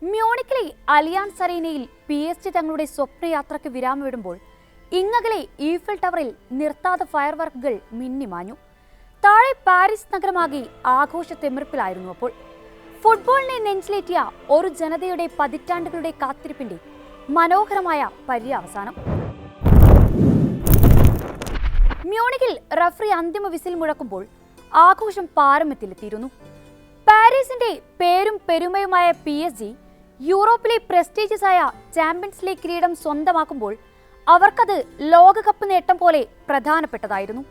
മ്യൂണിക്കിലെ അലിയാൻസ് അറീനയിൽ PSG തങ്ങളുടെ സ്വപ്നയാത്രയ്ക്ക് വിരാമമിടുമ്പോൾ ഇങ്ങകലെ Eiffel ടവറിൽ നിർത്താതെ ഫയർ വർക്കുകൾ മിന്നിമാഞ്ഞു. താഴെ പാരീസ് നഗരമാകെ ആഘോഷത്തെമിർപ്പിലായിരുന്നു. അപ്പോൾ ഫുട്ബോളിനെ നെഞ്ചിലേറ്റിയ ഒരു ജനതയുടെ പതിറ്റാണ്ടുകളുടെ കാത്തിരിപ്പിന്റെ മനോഹരമായ പര്യവസാനം. മ്യൂണിക്കിൽ റഫറി അന്തിമ വിസിൽ മുഴക്കുമ്പോൾ ആഘോഷം പാരമ്യത്തിലെത്തിയിരുന്നു. പാരീസിന്റെ പേരും പെരുമയുമായ PSG യൂറോപ്പിലെ പ്രസ്റ്റീജിയസ് ആയ ചാമ്പ്യൻസ് ലീഗ് കിരീടം സ്വന്തമാക്കുമ്പോൾ അവർക്കത് ലോകകപ്പ് നേട്ടം പോലെ പ്രധാനപ്പെട്ടതായിരുന്നു.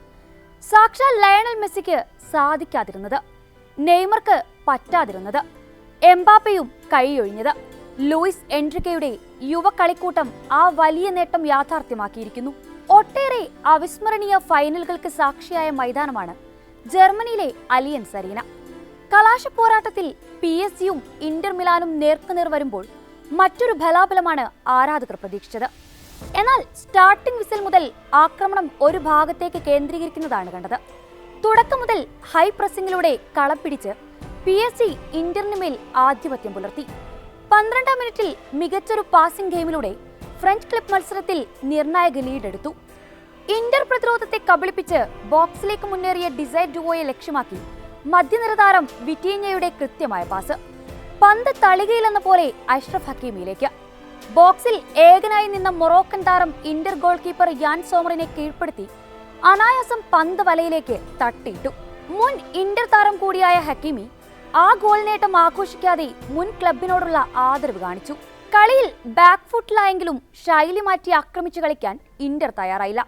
സാക്ഷാൽ ലയണൽ മെസ്സിക്ക് സാധിക്കാതിരുന്നത്, നെയ്മർക്ക് പറ്റാതിരുന്നത്, എംബാപ്പയും കൈയൊഴിഞ്ഞത്, ലൂയിസ് എൻട്രിക്കയുടെ യുവ കളിക്കൂട്ടം ആ വലിയ നേട്ടം യാഥാർത്ഥ്യമാക്കിയിരിക്കുന്നു. ഒട്ടേറെ അവിസ്മരണീയ ഫൈനലുകൾക്ക് സാക്ഷിയായ മൈതാനമാണ് ജർമ്മനിയിലെ അലിയൻസ് അരീന. കലാശ പോരാട്ടത്തിൽ PSG-യും ഇന്റർ മിലാനും നേർക്കുനേർ വരുമ്പോൾ മറ്റൊരു ബലാബലമാണ് ആരാധകർ പ്രതീക്ഷിച്ചത്. എന്നാൽ സ്റ്റാർട്ടിംഗ് വിസിൽ മുതൽ ആക്രമണം ഒരു ഭാഗത്തേക്ക് കേന്ദ്രീകരിക്കുന്നതാണ് കണ്ടത്. തുടക്കം മുതൽ ഹൈ പ്രസിംഗിലൂടെ കളപ്പിടിച്ച് PSG ഇന്ററിന് മേൽ ആധിപത്യം പുലർത്തി. 12-ാം മിനിറ്റിൽ മികച്ചൊരു പാസിംഗ് ഗെയിമിലൂടെ ഫ്രഞ്ച് ക്ലബ് മത്സരത്തിൽ നിർണായക ലീഡെടുത്തു. ഇന്റർ പ്രതിരോധത്തെ കബളിപ്പിച്ച് ബോക്സിലേക്ക് മുന്നേറിയ ഡിസൈർ ഡുവോയെ ലക്ഷ്യമാക്കി മധ്യനിര താരം വിറ്റീഞ്ഞയുടെ കൃത്യമായ പാസ്. പന്ത് തളികയിലെന്ന പോലെ അഷ്റഫ് ഹക്കീമിയിലേക്ക്. ബോക്സിൽ ഏകനായി നിന്ന മൊറോക്കൻ താരം ഇന്റർ ഗോൾ കീപ്പർ യാൻ സോമറിനെ കീഴ്പ്പെടുത്തി അനായാസം പന്ത് വലയിലേക്ക് തട്ടിയിട്ടു. മുൻ ഇന്റർ താരം കൂടിയായ ഹക്കീമി ആ ഗോൾ നേട്ടം ആഘോഷിക്കാതെ മുൻ ക്ലബിനോടുള്ള ആദരവ് കാണിച്ചു. കളിയിൽ ബാക്ക് ഫുട്ടിലായെങ്കിലും ശൈലി മാറ്റി ആക്രമിച്ചു കളിക്കാൻ ഇന്റർ തയ്യാറായില്ല.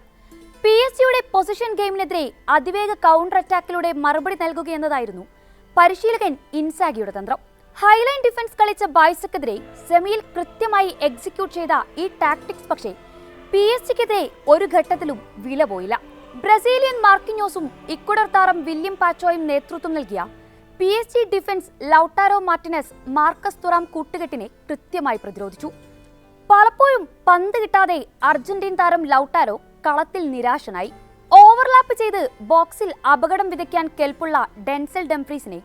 PSG-യുടെ പൊസിഷൻ ഗെയിമിനെതിരെ അതിവേഗ കൗണ്ടർ അറ്റാക്കിലൂടെ മറുപടി നൽകുകയെന്നതായിരുന്നു പരിശീലകൻ ഇൻസാഗിയുടെ തന്ത്രം. ഹൈലൈൻ ഡിഫൻസ് കളിച്ച ബായ്സക്കെതിരെ സെമിയിൽ കൃത്യമായി എക്സിക്യൂട്ട് ചെയ്ത ഈ ടാക്ടിക്സ് പക്ഷേ PSG-ക്കെതിരെ ഒരു ഘട്ടത്തിലും വില പോയില്ല. ബ്രസീലിയൻ മാർക്കിഞ്ഞോസും ഇക്വഡർ താരം വില്യം പാച്ചോയും നേതൃത്വം നൽകിയ PSG defence Lautaro Martinez, Marcus Thuram കൂട്ടുകെട്ടിനെ കൃത്യമായി പ്രതിരോധിച്ചു. പലപ്പോഴും പന്ത് കിട്ടാതെ അർജന്റീൻ താരം ലൗട്ടാരോ കളത്തിൽ നിരാശനായി. ഓവർലാപ്പ് ചെയ്ത് ബോക്സിൽ അപകടം വിതയ്ക്കാൻ കെൽപ്പുള്ള ഡെൻസൽ ഡംഫ്രീസിനെ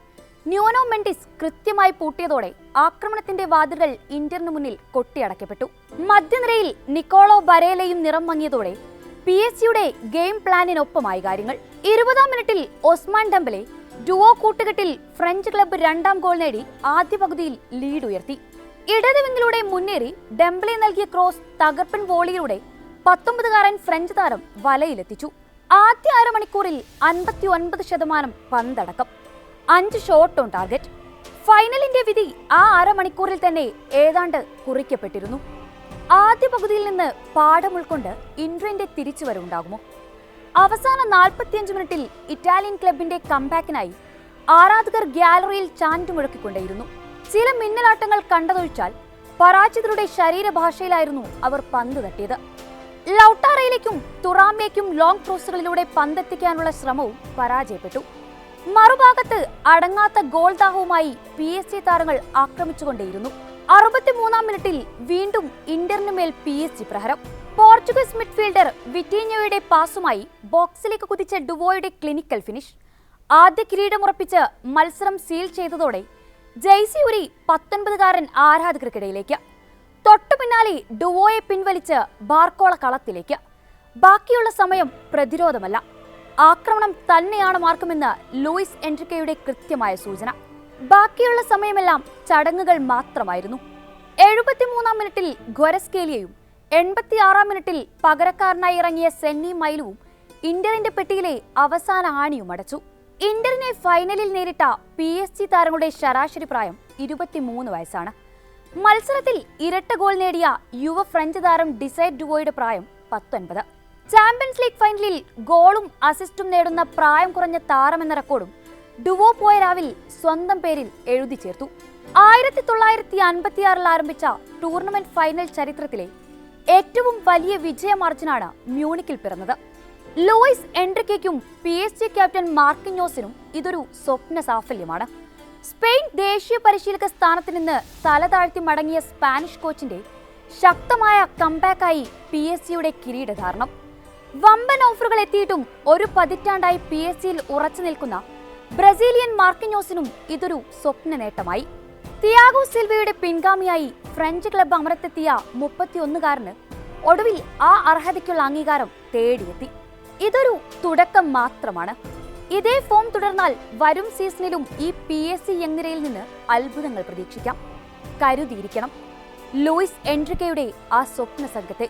ന്യൂനോ മെൻഡിസ് കൃത്യമായി പൂട്ടിയതോടെ ആക്രമണത്തിന്റെ വാതിലുകൾ ഇന്ററിന് മുന്നിൽ കൊട്ടിയടക്കപ്പെട്ടു. മധ്യനിരയിൽ നിക്കോളോ ബരേലയും നിറം മങ്ങിയതോടെ PSG-യുടെ ഗെയിം പ്ലാനിനൊപ്പമായി കാര്യങ്ങൾ. 20-ാം മിനിറ്റിൽ ഒസ്മാൻ ഡെംബലെ ഡുവോ കൂട്ടുകെട്ടിൽ ഫ്രഞ്ച് ക്ലബ്ബ് 2ാം ഗോൾ നേടി ആദ്യ പകുതിയിൽ ലീഡ് ഉയർത്തി. ഇടത് വിങ്ങിലൂടെ മുന്നേറി ഡെംബലെ നൽകിയ ക്രോസ് തകർപ്പൻ വോളിയിലൂടെ 19-കാരൻ ഫ്രഞ്ച് താരം വലയിലെത്തിച്ചു. ആദ്യ അരമണിക്കൂറിൽ 59% പന്തടക്കം, 5 ഷോട്ട് ഓൺ ടാർഗറ്റ്. ഫൈനലിന്റെ വിധി ആ അരമണിക്കൂറിൽ തന്നെ ഏതാണ്ട് കുറിക്കപ്പെട്ടിരുന്നു. ആദ്യ പകുതിയിൽ നിന്ന് പാഠം ഉൾക്കൊണ്ട് ഇൻട്രിന്റെ തിരിച്ചുവരവുണ്ടാകുമോ? അവസാന 45 മിനിറ്റിൽ ഇറ്റാലിയൻ ക്ലബിന്റെ കംബാക്കിനായി ആരാധകർ ഗ്യാലറിയിൽ ചാൻഡ് മുഴക്കിക്കൊണ്ടേയിരുന്നു. ചില മിന്നലാട്ടങ്ങൾ കണ്ടതൊഴിച്ചാൽ പരാജിതരുടെ ശരീരഭാഷയിലായിരുന്നു അവർ പന്ത് തട്ടിയത്. ലൗട്ടാറയിലേക്കും തുറാമിലേക്കും ലോങ് ക്രോസുകളിലൂടെ പന്തെത്തിക്കാനുള്ള ശ്രമവും പരാജയപ്പെട്ടു. മറുഭാഗത്ത് അടങ്ങാത്ത ഗോൾ ദാഹവുമായി PSG താരങ്ങൾ ആക്രമിച്ചുകൊണ്ടേയിരുന്നു. 63-ാം മിനിറ്റിൽ വീണ്ടും ഇന്ററിന് മേൽ PSG പ്രഹരം. പോർച്ചുഗീസ് മിഡ്ഫീൽഡർ വിറ്റീഞ്ഞയുടെ പാസുമായി ബോക്സിലേക്ക് കുതിച്ച ഡുവോയുടെ ക്ലിനിക്കൽ ഫിനിഷ് ആദ്യ കിരീടമുറപ്പിച്ച് മത്സരം സീൽ ചെയ്തതോടെ ജെയ്സി ഉരി 19-കാരൻ ആരാധകർക്കിടയിലേക്ക്. തൊട്ടു പിന്നാലെ ഡുവോയെ പിൻവലിച്ച് ബാർക്കോള കളത്തിലേക്ക്. ബാക്കിയുള്ള സമയം പ്രതിരോധമല്ല, ആക്രമണം തന്നെയാണ് മാർക്കുമെന്ന് ലൂയിസ് എൻട്രിക്കയുടെ കൃത്യമായ സൂചന. ബാക്കിയുള്ള സമയമെല്ലാം ചടങ്ങുകൾ മാത്രമായിരുന്നു. 73-ാം മിനിറ്റിൽ ഗ്വരസ്കേലിയയും 86-ാം മിനിറ്റിൽ പകരക്കാരനായി ഇറങ്ങിയ സെന്നി മൈലുവും ഇന്ററിന്റെ പെട്ടിയിലെ അവസാന ആണിയും അടച്ചു. ഇന്ററിനെ ഫൈനലിൽ നേരിട്ട PSG താരങ്ങളുടെ ശരാശരി പ്രായം 23 വയസ്സാണ്. മത്സരത്തിൽ ഇരട്ട ഗോൾ നേടിയ യുവ ഫ്രഞ്ച് താരം ഡിസൈർ ഡുവോയുടെ പ്രായം 19. ചാമ്പ്യൻസ് ലീഗ് ഫൈനലിൽ ഗോളും അസിസ്റ്റും നേടുന്ന പ്രായം കുറഞ്ഞ താരമെന്ന റെക്കോർഡും ഡുവോ പോയ രാവിൽ സ്വന്തം പേരിൽ എഴുതി ചേർത്തു. 1956-ൽ ആരംഭിച്ച ടൂർണമെന്റ് ഫൈനൽ ചരിത്രത്തിലെ ഏറ്റവും വലിയ വിജയ മാർജിനാണ് മ്യൂണിക്കിൽ പിറന്നത്. ലൂയിസ് എൻട്രിക്കയ്ക്കും PSG ക്യാപ്റ്റൻ മാർക്കിഞ്ഞോസിനും ഇതൊരു സ്വപ്ന സാഫല്യമാണ്. സ്പെയിൻ ദേശീയ പരിശീലക സ്ഥാനത്ത് നിന്ന് തല താഴ്ത്തി മടങ്ങിയ സ്പാനിഷ് കോച്ചിന്റെ ശക്തമായ കംബാക്കായി PSG-യുടെ കിരീടധാരണം. വമ്പൻ ഓഫറുകൾ എത്തിയിട്ടും ഒരു പതിറ്റാണ്ടായി PSG-യിൽ ഉറച്ചു നിൽക്കുന്ന ബ്രസീലിയൻ മാർക്കിഞ്ഞോസിനും ഇതൊരു സ്വപ്ന നേട്ടമായി. തിയാഗോ സിൽവയുടെ പിൻഗാമിയായി ഫ്രഞ്ച് ക്ലബ്ബ് അമരത്തെത്തിയ 31-കാരന് ഒടുവിൽ ആ അർഹതയ്ക്കുള്ള അംഗീകാരം തേടിയെത്തി. ഇതൊരു തുടക്കം മാത്രമാണ്. ഇതേ ഫോം തുടർന്നാൽ വരും സീസണിലും ഈ PSG യങ് നിരയിൽ നിന്ന് അത്ഭുതങ്ങൾ പ്രതീക്ഷിക്കാം. കരുതിയിരിക്കണം ലൂയിസ് എൻട്രിക്കയുടെ ആ സ്വപ്ന സംഘത്തെ.